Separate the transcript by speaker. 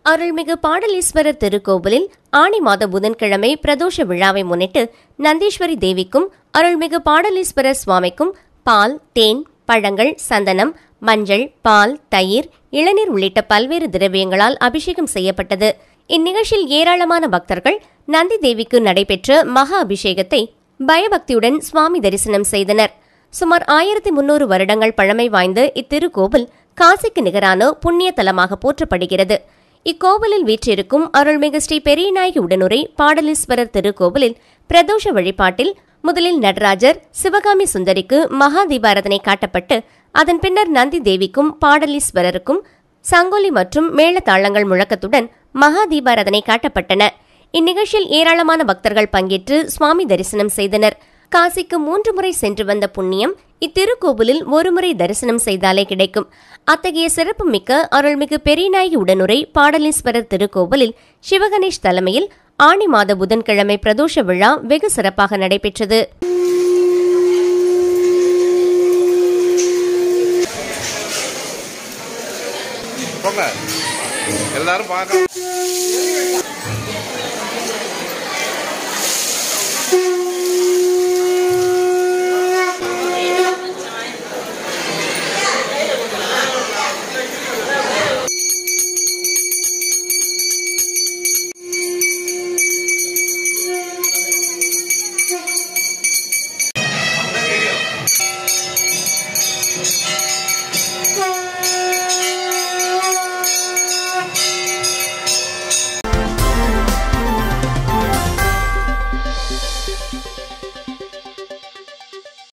Speaker 1: அருள்மிகு பாடலீஸ்வரர் திருக்கோவிலில் ஆனி மாத புதன்கிழமை பிரதோஷ விழாவை முன்னிட்டு நந்தீஸ்வரி தேவிக்கும் அருள்மிகு பாடலீஸ்வரர் சுவாமிக்கும் பால், தேன், பழங்கள், சந்தனம், மஞ்சள், பால், தயிர், இளநீர் உள்ளிட்ட பல்வேறு திரவியங்களால் அபிஷேகம் செய்யப்பட்டது. இந்நிகழ்ச்சியில் ஏராளமான பக்தர்கள் நந்தி தேவிக்கு நடைபெற்ற மகா அபிஷேகத்தை பயபக்தியுடன் சுவாமி தரிசனம் செய்தனர். சுமார் 1300 வருடங்கள் பழமை வாய்ந்த இத்திருக்கோவில் காசிக்கு நிகரான புண்ணிய தலமாக போற்றப்படுகிறது. இக்கோவிலில் வீற்றிருக்கும் அருள்மிகு ஸ்ரீ பெரியநாயகி உடனுரை பாடலீஸ்வரர் திருக்கோவிலில் பிரதோஷ வழிபாட்டில் முதலில் நடராஜர், சிவகாமி சுந்தரிக்கு மகா தீபாராதனை காட்டப்பட்டு அதன் பின்னர் நந்தி தேவிக்கும் பாடலீஸ்வரருக்கும் சங்கொலி மற்றும் மேளதாளங்கள் முழக்கத்துடன் மகா தீபாராதனை காட்டப்பட்டன. இந்நிகழ்ச்சியில் ஏராளமான பக்தர்கள் பங்கேற்று சுவாமி தரிசனம் செய்தனர். காசிக்கு 3 முறை சென்று வந்த புண்ணியம் இத்திருக்கோவிலில் ஒருமுறை தரிசனம் செய்தாலே கிடைக்கும். அத்தகைய சிறப்பு மிக்க அருள்மிகு பெரியநாயகி உடனுரை பாடலீஸ்வரர் திருக்கோவிலில் சிவகணேஷ் தலைமையில் ஆனி மாத புதன்கிழமை பிரதோஷ விழா வெகு சிறப்பாக நடைபெற்றது.
Speaker 2: எல்லாரும்